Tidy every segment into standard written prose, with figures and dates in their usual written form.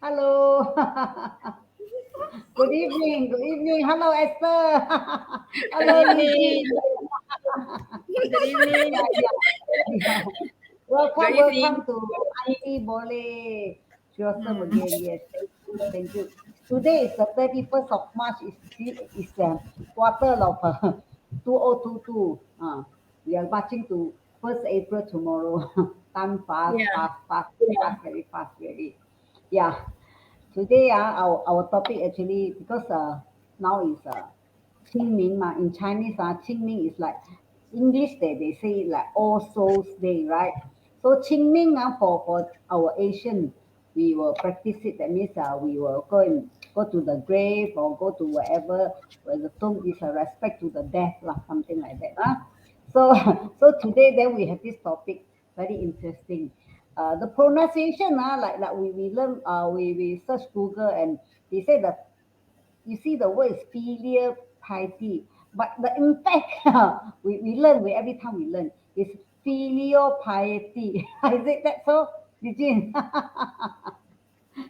Hello. Good evening. Good evening. Hello, Esther. Good Hello, Eugene. evening. Good evening. Yeah, yeah, yeah. Good Welcome, evening. welcome to Auntie Bole Triosome Mm. again. Yes, thank you, thank you. Today is the 31st of March. Is quarter of 2022. We are marching to 1st April tomorrow. Time fast, Yeah. fast, fast, fast, very fast, really. Yeah. Today, our topic actually because now is Qingming ma in Chinese Qingming is like English they say it like All Souls Day, right? So Qingming for our Asian we will practice it. That means we will go to the grave or go to wherever where the tomb is a respect to the death lah, something like that. So so today then we have this topic very interesting. The pronunciation like we learn we search Google and they say the you see the word is filial piety, but the impact we learn we every time we learn is filial piety. Is it that so, Eugene?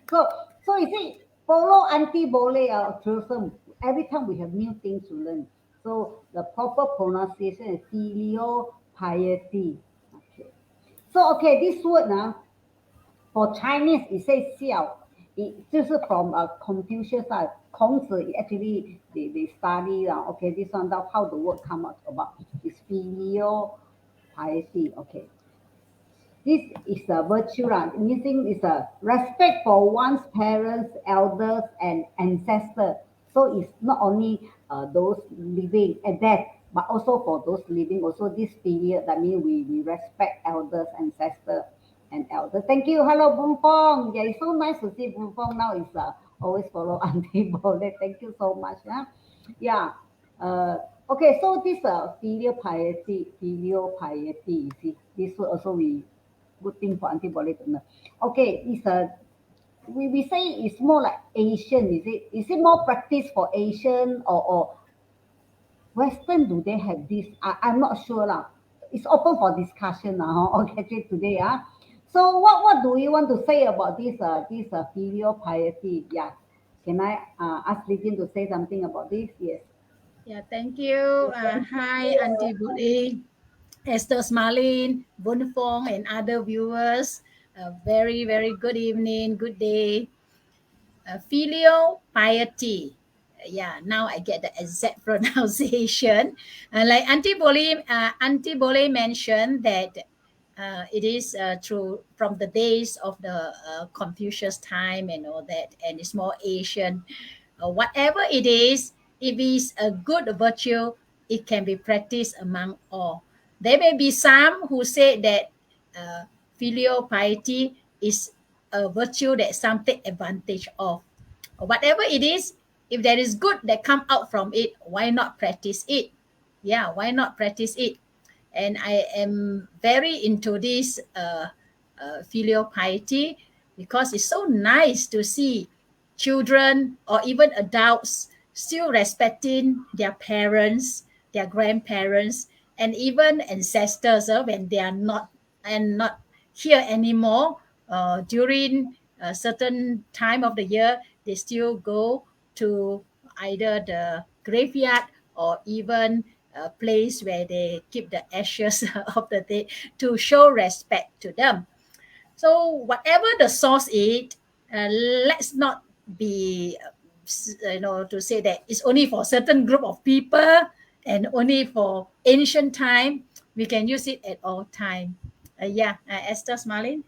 So so you see follow Auntie Bole Jerusalem. Every time we have new things to learn. So the proper pronunciation is filial piety. Okay. So okay, this word now for Chinese, it says 孝, just from Confucius side. 孔子 actually they study okay, this one now how the word come out about is filial piety. Okay, this is a virtue Meaning is a respect for one's parents, elders, and ancestors. So it's not only those living and dead, but also for those living. Also this period, that means we respect elders, ancestors, and elders. Thank you. Hello, Boon Fong. Yeah, it's so nice to see Boon Fong now. Is always follow Auntie Bole. Thank you so much. Yeah. Uh, okay, so this filial piety. You see, this word also we good thing for antibody to know. Okay, it's a we say it's more like Asian, is it? Is it more practice for Asian or Western? Do they have this? I'm not sure lah. It's open for discussion now. Okay, today So what do you want to say about this filial piety? Yeah, can I ask Ligin to say something about this? Yes. Yeah, thank you. Hi, Auntie Budi, Esther Smalin, Bunfong, and other viewers. Very, very good evening, good day. Filial piety. Yeah, now I get the exact pronunciation. Like Auntie Bole mentioned that it is through from the days of the Confucius time and all that, and it's more Asian. Whatever it is, if it's a good virtue, it can be practiced among all. There may be some who say that filial piety is a virtue that some take advantage of. Whatever it is, if there is good that come out from it, why not practice it? Yeah, why not practice it? And I am very into this filial piety because it's so nice to see children or even adults still respecting their parents, their grandparents, and even ancestors when they are not here anymore. During a certain time of the year, they still go to either the graveyard or even a place where they keep the ashes of the dead to show respect to them. So whatever the source is, let's not be, to say that it's only for certain group of people and only for ancient time. We can use it at all time. Yeah, Esther Smalin.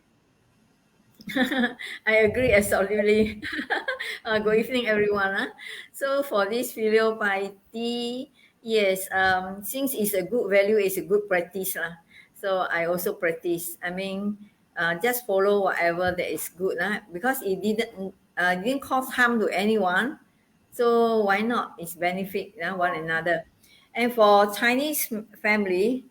I agree absolutely. Good evening, everyone. So for this filial piety, yes, since it's a good value, it's a good practice. So I also practice. I mean, just follow whatever that is good because it didn't cause harm to anyone. So why not? It's benefit one another. And for Chinese family,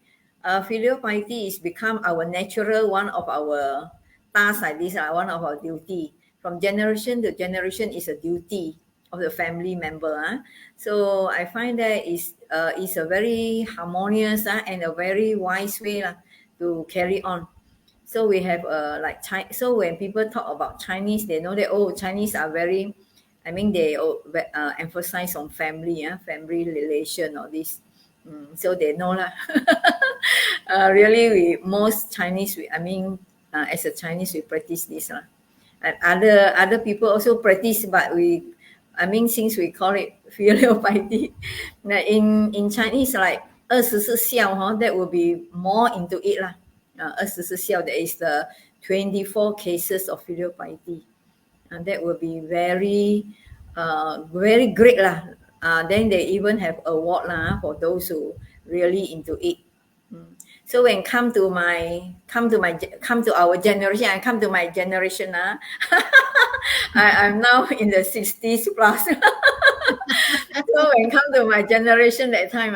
filial piety is become our natural one of our tasks like this are one of our duty from generation to generation is a duty of the family member. So I find that is a very harmonious and a very wise way to carry on. So we have like so when people talk about Chinese, they know that oh, Chinese are very, I mean they emphasize on family, family relation or this. So they know lah. Really, we most Chinese, I mean, as a Chinese, we practice this lah. And other people also practice, but I mean, since we call it filial piety, now in Chinese like 二十四孝 that will be more into it lah. 二十四孝 that is the 24 cases of filial piety, and that will be very very great lah. Then they even have award lah for those who really into it. So when come to our generation, I come to my generation. I'm now in the 60s plus. So when come to my generation that time,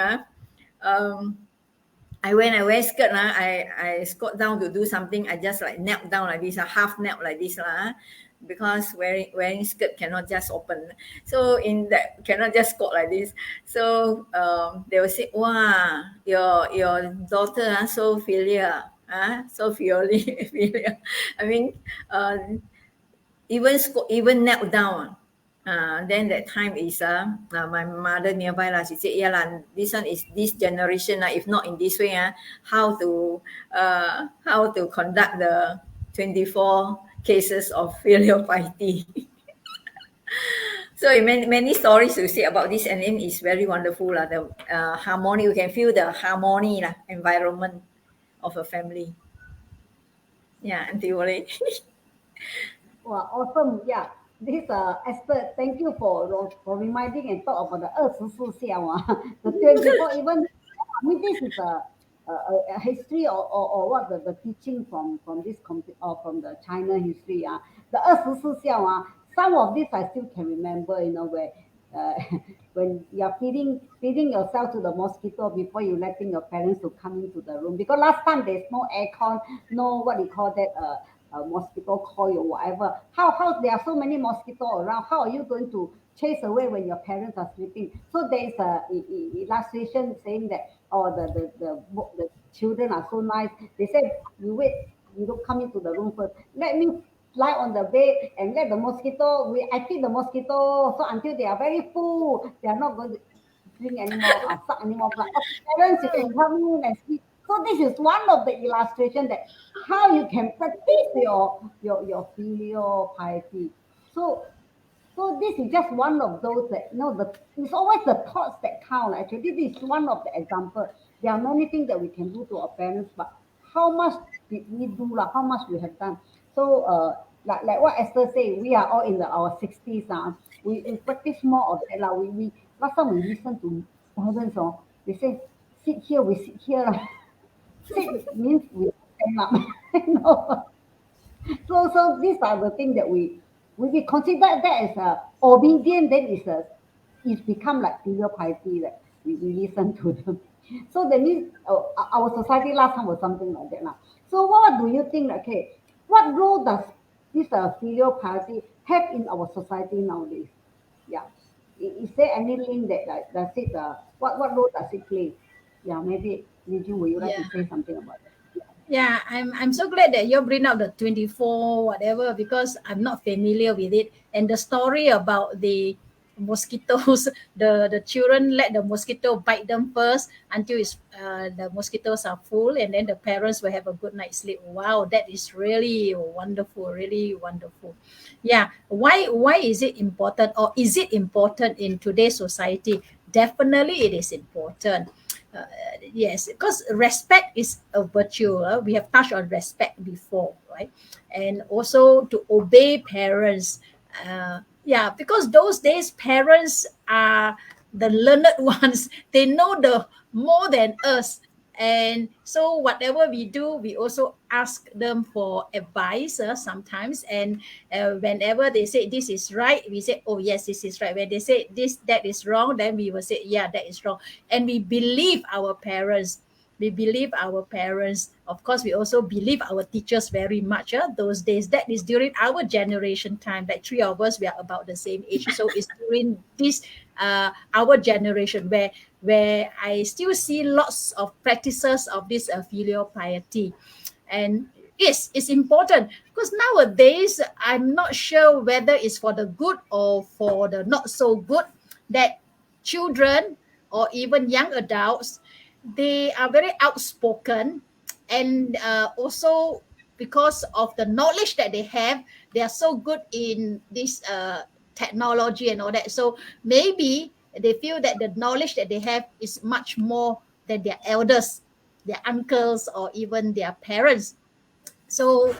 when I wear skirt, I squat down to do something. I just like knelt down like this, half knelt like this, because wearing skirt cannot just open. So in that cannot just squat like this. So they will say, "Wow, your daughter so filial, so filial." I mean, even knelt down. Then that time is my mother nearby lah. She said, "Yeah lah, this one is this generation lah. If not in this way, how to conduct the 24 cases of filial piety." So many stories to say about this, and then it's very wonderful lah. The harmony, you can feel the harmony lah, environment of a family. Yeah, Auntie Wole. Wow, awesome. Yeah. This Esther, thank you for reminding and talk about the 二十四孝 the 24 even. I mean, this is a history or what the teaching from this or from the China history. The 二十四孝 some of this I still can remember, where uh, when you're feeding yourself to the mosquito before you letting your parents to come into the room, because last time there's no aircon, no what you call that mosquito coil or whatever. How there are so many mosquito around? How are you going to chase away when your parents are sleeping? So there is a illustration saying that the children are so nice. They said you wait, you don't come into the room first. Let me lie on the bed and let the mosquito. I feed the mosquito so until they are very full, they are not going to drink anymore or suck anymore blood. Okay, parents, you can come in and sleep. So this is one of the illustration that how you can practice your filial piety. So this is just one of those that it's always the thoughts that count. Actually, this is one of the example. There are many things that we can do to our parents, but how much did we do? How much we have done? So like what Esther said, we are all in our 60s. We practice more of that. We last time we listen to parents, they say sit here, we sit here. Sit means we stand up. So these are the things that we consider that as obedient. Then it's become like filial piety that we listen to them. So that means our society last time was something like that. So what do you think? Okay, what role does this filial piety have in our society nowadays? Yeah. Is there any link that does it? What role does it play? Yeah, maybe Niju, would you like to Yeah. say something about that? Yeah, I'm so glad that you bring up the 24 whatever, because I'm not familiar with it. And the story about the mosquitoes, the children let the mosquito bite them first until the mosquitoes are full, and then the parents will have a good night's sleep. Wow, that is really wonderful, really wonderful. Yeah, why is it important, or is it important in today's society? Definitely it is important. uh, yes, because respect is a virtue. We have touched on respect before, right? And also to obey parents. Yeah, because those days parents are the learned ones. They know the more than us. And so whatever we do, we also ask them for advice sometimes. And whenever they say this is right, we say, oh yes, this is right. When they say that is wrong, then we will say, yeah, that is wrong. And we believe our parents. We believe our parents. Of course, we also believe our teachers very much. Those days, that is during our generation time. Like three of us, we are about the same age. So it's during this our generation where I still see lots of practices of this filial piety. And is important, because nowadays I'm not sure whether it's for the good or for the not so good, that children or even young adults, they are very outspoken, and also because of the knowledge that they are so good in this technology and all that. So maybe they feel that the knowledge that they have is much more than their elders, their uncles, or even their parents. So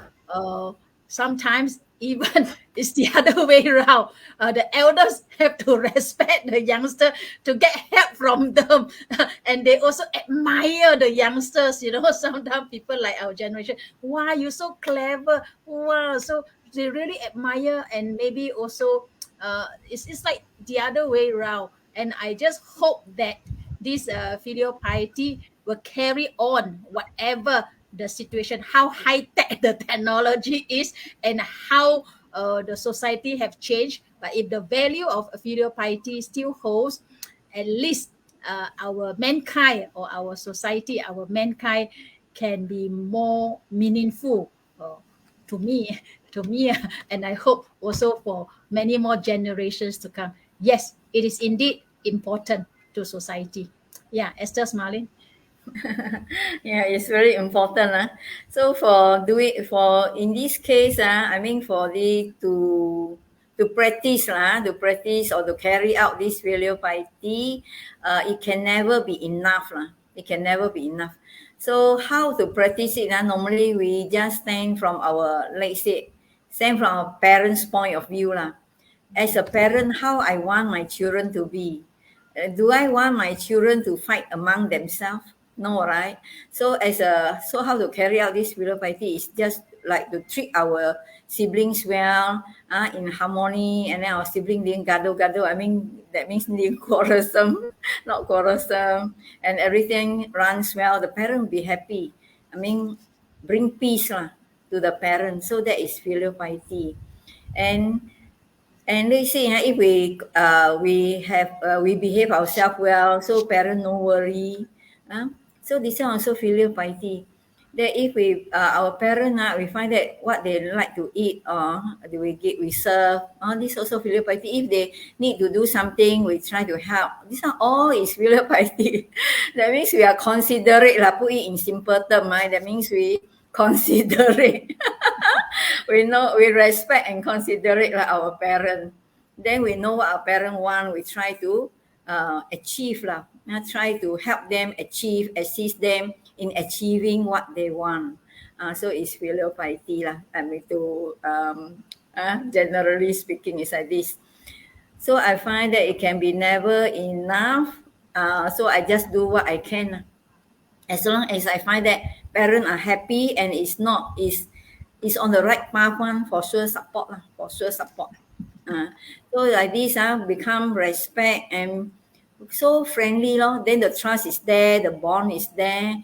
sometimes even it's the other way around. The elders have to respect the youngster to get help from them, and they also admire the youngsters. Sometimes people like our generation, wow, you're so clever, wow. So they really admire, and maybe also it's like the other way around. And I just hope that this filial piety will carry on whatever the situation, how high tech the technology is, and how the society have changed. But if the value of filial piety still holds, at least our mankind, or our society, our mankind, can be more meaningful to me, to me, and I hope also for many more generations to come. Yes, it is indeed important to society. Yeah, Esther Smiling. Yeah, it's very important. So for doing for in this case, I mean for the to practice to practice or to carry out this filial piety, it can never be enough It can never be enough. So how to practice it? Normally we just stand from our, let's say, stand from our parents' point of view As a parent, how I want my children to be. Do I want my children to fight among themselves? No, right? So how to carry out this filial piety is just like to treat our siblings well, in harmony, and then our sibling didn't gado. I mean, that means didn't quarrelsome, not quarrelsome, and everything runs well. The parent will be happy. I mean, bring peace to the parents. So that is filial piety. And they say if we behave ourselves well, so parent no worry. So this one also filial piety. That if our parent we find that what they like to eat, or we serve. This also filial piety. If they need to do something, we try to help. This one all is filial piety. That means we are considerate Put it in simple term. That means we considerate. We know, we respect and considerate our parent. Then we know what our parent want. We try to achieve try to help them achieve, assist them in achieving what they want. So it's filial piety I mean to generally speaking, is like this. So I find that it can be never enough. So I just do what I can. As long as I find that parents are happy and it's not is on the right path, for sure support for sure support. So like this become respect and so friendly then the trust is there, the bond is there,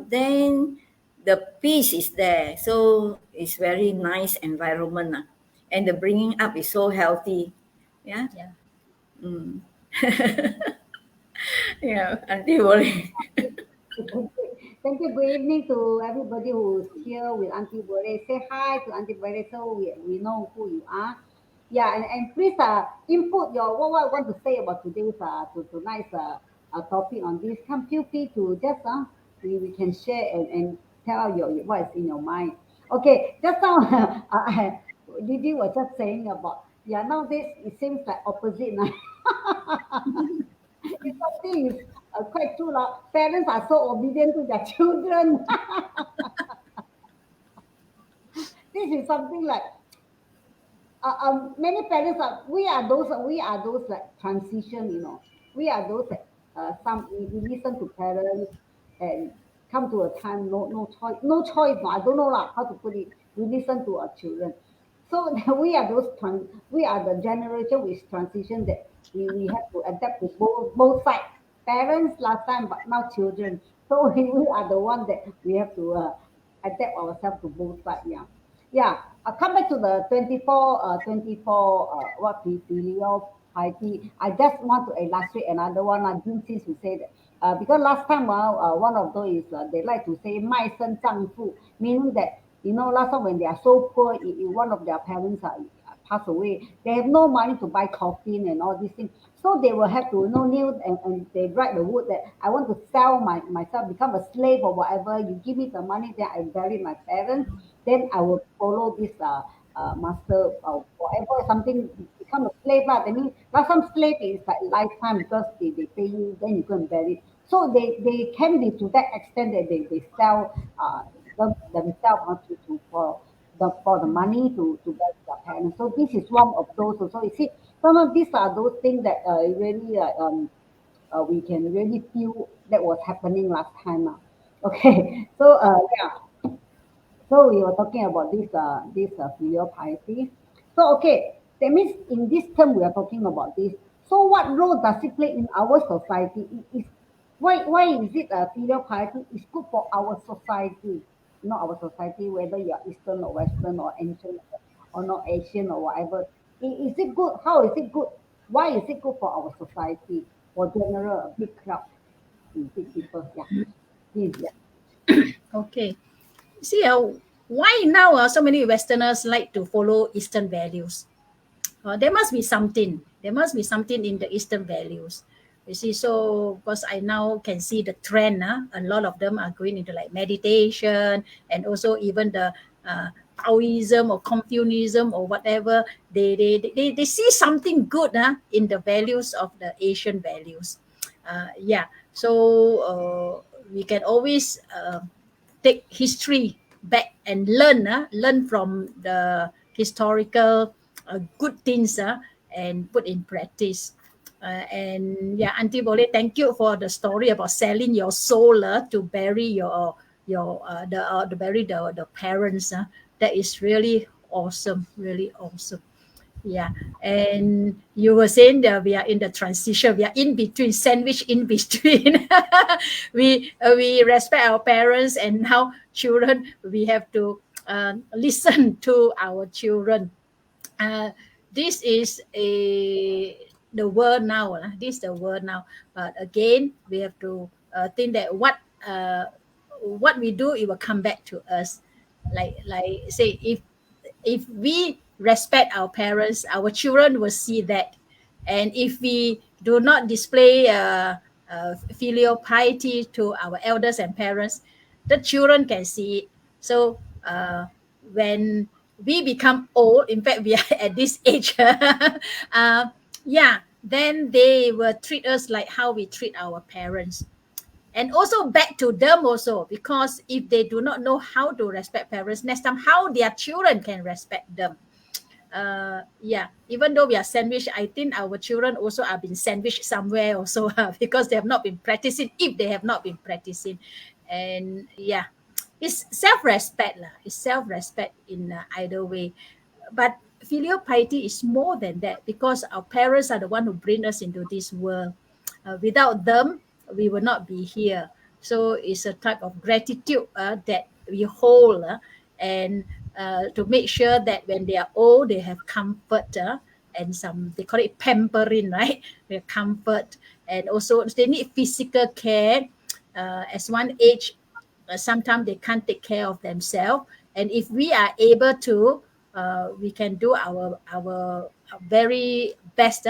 then the peace is there. So it's very nice environment and the bringing up is so healthy. Yeah. Yeah. Mm. Yeah, Auntie Boleh. Thank you. Good evening to everybody who's here with Auntie Bore. Say hi to Auntie Bore so we know who you are. Yeah, and please input your what I want to say about today's tonight's topic on this. Come feel free to just we can share and tell your what is in your mind. Okay, just now Didi was just saying about nowadays it seems like opposite now. It's something is quite true. Parents are so obedient to their children. This is something like many parents are we are those like transition, we are those that some we listen to parents and come to a time no choice. No, I don't know how to put it. We listen to our children. So we are the generation which transition that we have to adapt to both sides. Parents last time, but now children. So we are the one that we have to adapt ourselves to both sides. Yeah. Yeah, I'll come back to the 24, what filial piety. I just want to illustrate another one. Since you say that, because last time, one of those is they like to say 卖身丈夫, meaning that last time when they are so poor, if one of their parents are pass away, they have no money to buy coffin and all these things. So they will have to, kneel and they write the wood that I want to sell myself, become a slave or whatever. You give me the money, then I bury my parents. Then I will follow this master or whatever, something, become a slave lah. That means last time slave is like lifetime because they pay you, then you go and bury. So they can be to that extent that they sell themselves for the money to bury their parents. So this is one of those also. You see, some of these are those things that really we can really feel that was happening last time. Okay, so yeah, so we were talking about this filial piety. So okay, that means in this term we are talking about this. So what role does it play in our society? It is why is it filial piety is good for our society, not our society, whether you are Eastern or Western or ancient or not Asian or whatever. Is it good? How is it good? Why is it good for our society? For general, a big crowd, big people, yeah. Please, yeah. Okay. See, why now so many Westerners like to follow Eastern values? There must be something. There must be something in the Eastern values. You see, so because I now can see the trend, a lot of them are going into like meditation and also even the Taoism or Confucianism or whatever. They see something good in the values of the Asian values. Yeah, so we can always take history back and learn from the historical good things and put in practice. And yeah, Auntie Boleh, thank you for the story about selling your soul to bury the bury the parents. That is really awesome, really awesome. Yeah, and you were saying that we are in the transition. We are in between, sandwich in between. We respect our parents, and now children we have to listen to our children. Uh, this is the world now. This is the world now. But again, we have to think that what we do, it will come back to us. Like say, if we respect our parents, our children will see that. And if we do not display filial piety to our elders and parents, the children can see it. So when we become old, in fact, we are at this age, yeah, then they will treat us like how we treat our parents. And also back to them also, because if they do not know how to respect parents, next time how their children can respect them. Yeah, even though we are sandwiched, I think our children also are being sandwiched somewhere also because they have not been practicing, if they have not been practicing. And yeah, it's self-respect lah. It's self-respect in either way. But filial piety is more than that, because our parents are the one who bring us into this world. Without them, we will not be here. So it's a type of gratitude that we hold, and to make sure that when they are old, they have comfort, and some, they call it pampering, right? They have comfort, and also they need physical care. As one age, sometimes they can't take care of themselves, and if we are able to, we can do our very best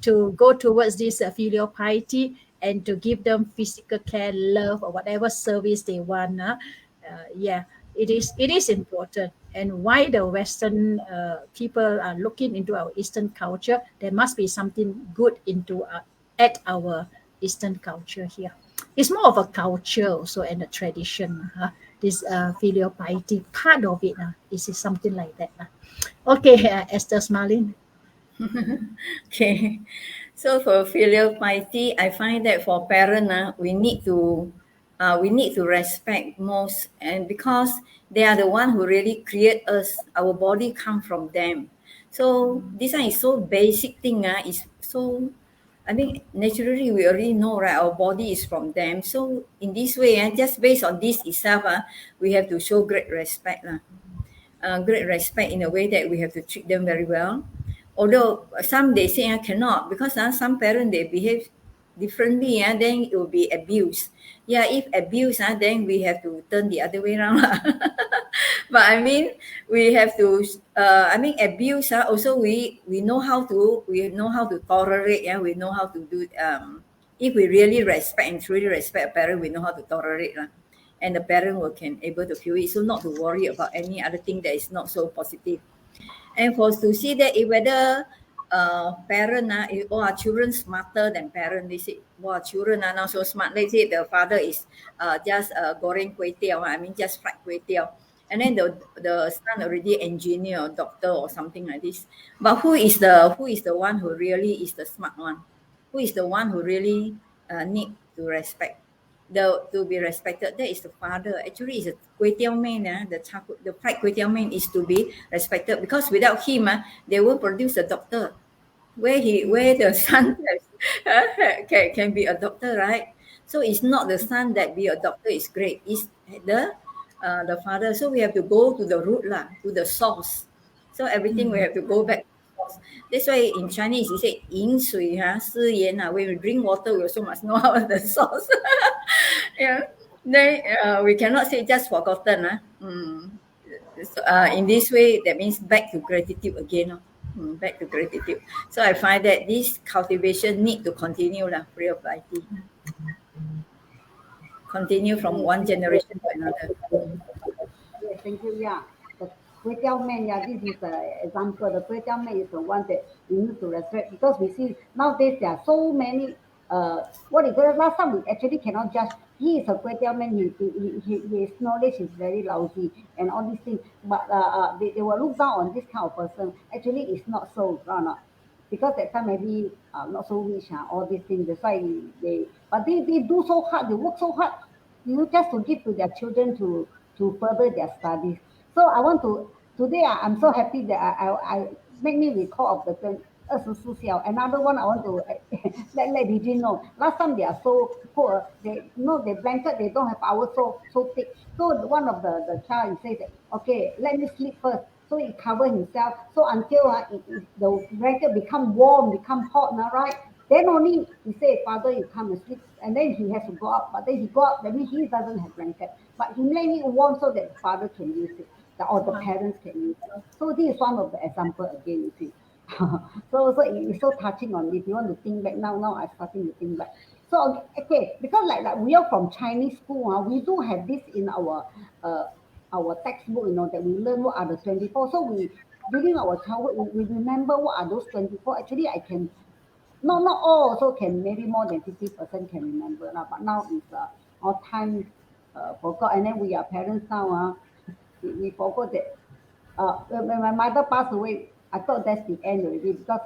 to go towards this filial piety, and to give them physical care, love, or whatever service they want. Yeah, it is important. And why the Western people are looking into our Eastern culture, there must be something good into at our Eastern culture here. It's more of a culture also, and a tradition. This filial piety, part of it is something like that. Okay, Esther Smalin. Okay. So for filial piety, I find that for parent, we need to respect most, and because they are the one who really create us, our body come from them. So this one is so basic thing. Is so, I think naturally we already know, right? Our body is from them. So in this way, just based on this itself, we have to show great respect. Great respect in a way that we have to treat them very well. Although some they say cannot, because some parents they behave differently, and then it will be abuse. Yeah, if abuse, then we have to turn the other way around. But I mean, we have to. I mean, abuse. Also, we know how to tolerate. Yeah, we know how to do. If we really respect and truly respect a parent, we know how to tolerate. And the parent will can able to feel it. So not to worry about any other thing that is not so positive. And for to see that if whether parent or our children smarter than parent, they say, wow, children are not so smart. Let's say the father is just goreng kway teow, I mean just fried kway teow. And then the son already engineer or doctor or something like this. But who is the one who really is the smart one? Who is the one who really need to respect? To be respected, that is the father. Actually, is a kway teow man. The fried kway teow man is to be respected because without him, they won't produce a doctor. Where the son can be a doctor, right? So it's not the son that be a doctor is great. It's the father. So we have to go to the root lah, to the source. So everything we have to go back to the source. That's why in Chinese you say 饮水 思源 when we drink water we also must know how the source. Yeah. Then we cannot say just forgotten. So, in this way, that means back to gratitude again. Back to gratitude. So I find that this cultivation need to continue lah, free of piety. Continue from one generation to another. Yes, thank you. Yeah, the kway teow man. Yeah, this is the example. The kway teow man is the one that we need to respect because we see nowadays there are so many. What is it? Last time we actually cannot judge. He is a kway teow man. His knowledge is very lousy and all these things. But they will look down on this kind of person. Actually, it's not so. Not because that time maybe not so rich, all these things. That's why they do so hard. They work so hard, just to give to their children to further their studies. So I want to today. I'm so happy that I make me recall of the 24 Another one I want to let Regine know. Last time they are so poor. They the blanket they don't have ours so thick. So one of the child he says that okay, let me sleep first. So he cover himself. So until the blanket become warm, become hot now, right? Then only he say, Father, you come and sleep. And then he has to go up. But then he go up, that means he doesn't have blanket. But he made it warm so that the father can use it, or the parents can use it. So this is one of the example again, you see. So it's so touching on this. You want to think back now I'm starting to think back. So okay, because like we are from Chinese school, we do have this in uh, our textbook, that we learn what are the 24. So we during our childhood, we remember what are those 24. Actually, I can not all also can maybe more than 50% can remember now, but now is all time forgot, and then we are parents now. We forgot that when my mother passed away, I thought that's the end already because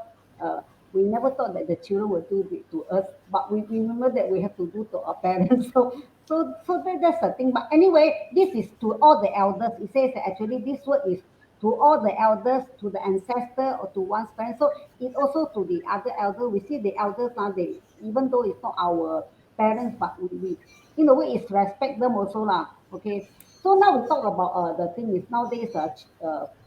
we never thought that the children would do it to us, but we remember that we have to do to our parents. That's the thing. But anyway, this is to all the elders. It says that actually this word is to all the elders, to the ancestor, or to one's parents. So it also to the other elder. We see the elders now, they even though it's not our parents, but we in a way it's respect them also lah. Okay. So now we talk about the thing is nowadays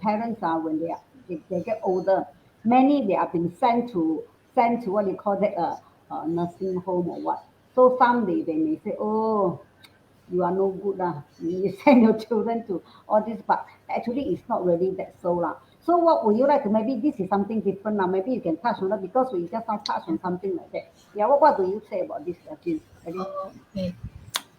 parents when they get older, many they are being sent to what you call that nursing home or what. So some they may say, oh, you are no good lah. You send your children to all this, but actually it's not really that so lah. So what would you like to maybe this is something different now. Maybe you can touch on that because we just now touch on something like that. Yeah, what do you say about this, Jean? Okay.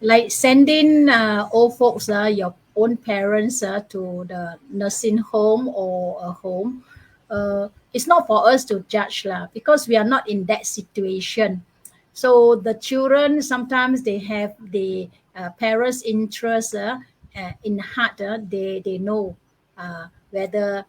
Like sending old folks, your own parents to the nursing home or a home, it's not for us to judge lah, because we are not in that situation. So the children sometimes they have the parents' interest in heart. They know whether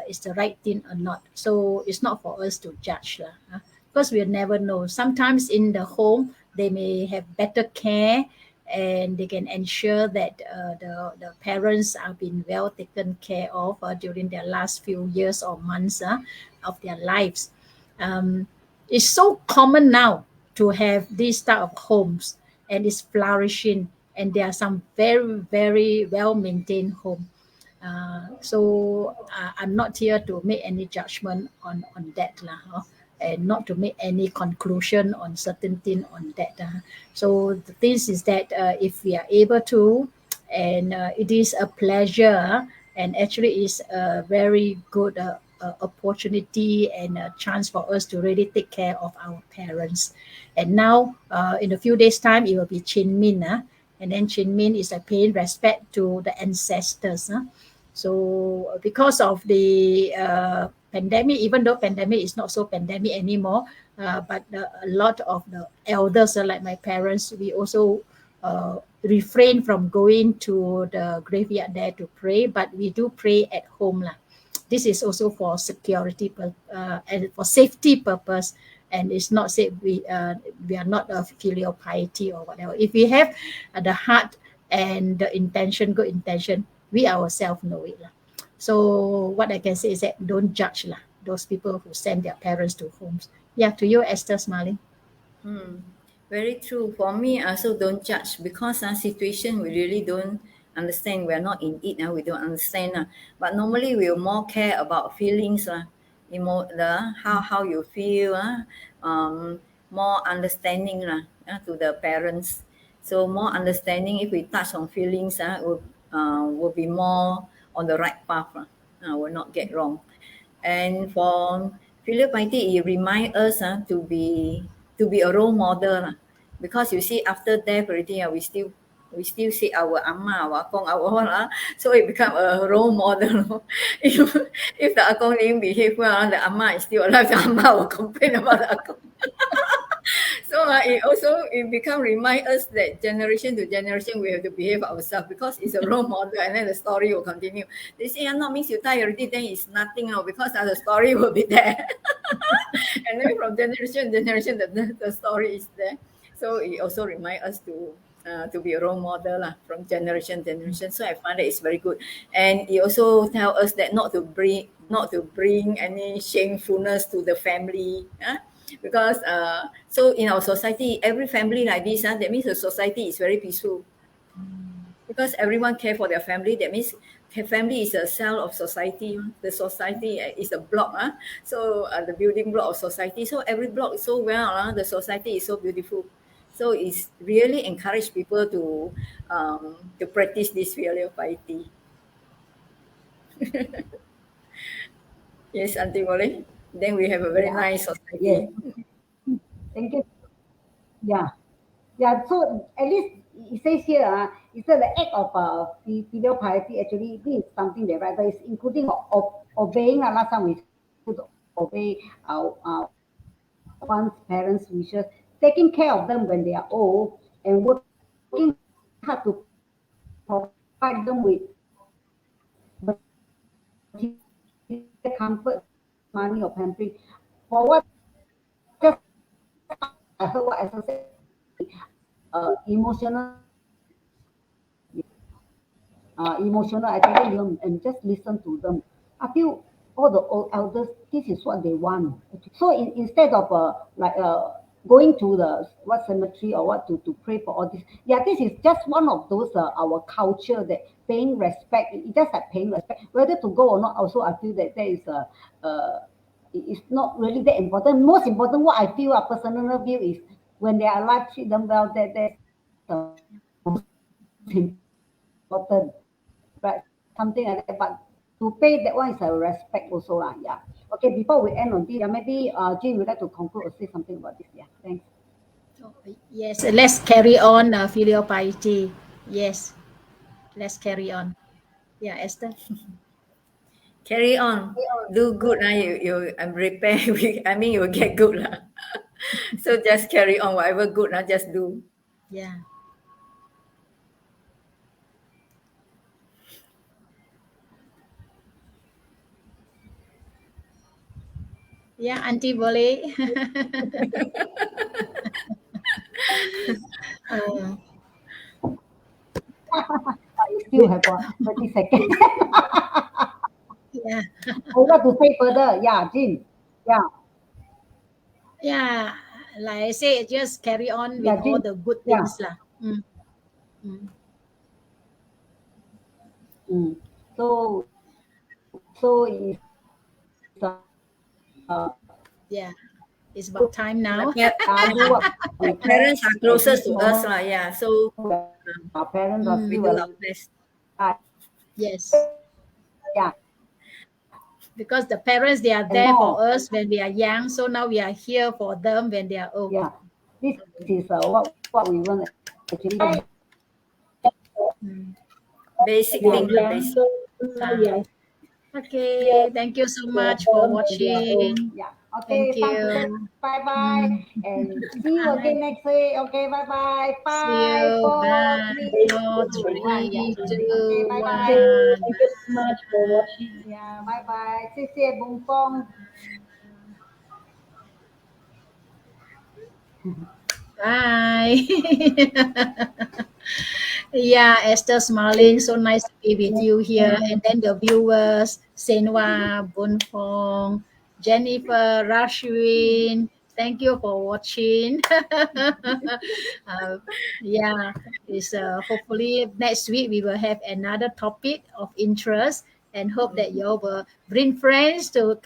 it's the right thing or not. So it's not for us to judge lah, because we'll never know. Sometimes in the home they may have better care and they can ensure that the parents are being well taken care of during their last few years or months of their lives. It's so common now to have these type of homes, and it's flourishing, and there are some very very well maintained home. So I'm not here to make any judgment on that lah, and not to make any conclusion on certain thing on that. So the thing is that if we are able to, and it is a pleasure and actually is a very good opportunity and a chance for us to really take care of our parents. And now, in a few days' time, it will be Chin Min, and then Chin Min is a paying respect to the ancestors. So because of the pandemic, even though pandemic is not so pandemic anymore, but a lot of the elders, like my parents, we also refrain from going to the graveyard there to pray, but we do pray at home lah. This is also for security and for safety purpose, and it's not say we are not a filial piety or whatever. If we have the heart and the intention, good intention, we ourselves know it lah. So what I can say is that don't judge lah those people who send their parents to homes. Yeah, to you, Esther, smiling. Very true. For me, I also don't judge because situation we really don't understand. We're not in it now. We don't understand. But normally we'll more care about feelings. How you feel. More understanding to the parents. So more understanding if we touch on feelings will be more on the right path. Will not get wrong. And for filial piety, it reminds us to be a role model because you see after death already we still see our amma, our akong, our what so it become a role model. if the akong didn't behave well, the amma is still alive. The amma will complain about the akong. So it become remind us that generation to generation we have to behave ourselves because it's a role model, and then the story will continue. They say not means you die already, then it's nothing because the story will be there. And then from generation to generation the story is there. So it also remind us to be a role model from generation to generation. So I find that it's very good, and it also tell us that not to bring any shamefulness to the family. Because so in our society, every family like this, that means the society is very peaceful because everyone care for their family. That means family is a cell of society. The society is a block. So the building block of society. So every block is so well. The society is so beautiful. So it's really encourage people to practice this filial piety. Yes, Auntie Molly. Then we have a very Yeah. nice Yes. society. Thank you. Yeah. Yeah. So at least it says here, it said the act of filial piety actually this is something that rather is including obeying. Last time we said to obey one's parents' wishes, taking care of them when they are old, and working hard to provide them with material comfort, money or pampering. For what just I heard what I said, emotional emotional attachment and just listen to them. I feel all the old elders, this is what they want. So instead of going to the what cemetery or what to pray for all this, yeah, this is just one of those our culture that paying respect. It's just like paying respect, whether to go or not. Also, I feel that there is a it's not really that important. Most important, what I feel, a personal view is when they are alive, treat them well. That's the important, right? Something like that. But to pay that one is a respect also lah. Yeah. Okay. Before we end on this, maybe Jane would like to conclude or say something about this. Yeah. Thanks. Yes, let's carry on filial piety. Yes, let's carry on. Yeah, Esther. Carry on. Do good. You repair. I mean, you will get good. So just carry on. Whatever good, just do. Yeah. Yeah, Auntie boleh. uh, You still have 30 seconds. yeah. Or what to say further? Yeah, Jane. Yeah. Yeah. Like I say, just carry on with Yeah, all Jane. the good Yeah. things lah. Mm. Mm. So it's Yeah. It's good. about time The, now. pa- Do what the we can parents are at closest this to us. moment. Yeah. So Our parents are we Mm. still do our alive. best. Yes. Yeah, because the parents, they are and there for more. us when we are young. So now we are here for them when they are old. Yeah, this is what we want actually. Mm. Basic thing lah, Yeah. basic. Ah. Okay. Thank you so much for watching. Yeah. Thank Okay. Time to say you. bye bye Mm. and see you Bye. again next week. Okay. Bye bye. See Five, you. four, Bye. three, Four, two, one. Yeah. three, Okay. two, Bye bye. one. Yeah. Bye bye. 谢谢 Bung Fong. Bye. Yeah, Esther smiling. So nice to be with you here. And then the viewers, Senwa, Bunfong, Jennifer, Rashwin. Thank you for watching. uh, yeah, it's hopefully next week we will have another topic of interest, and hope that you all will bring friends to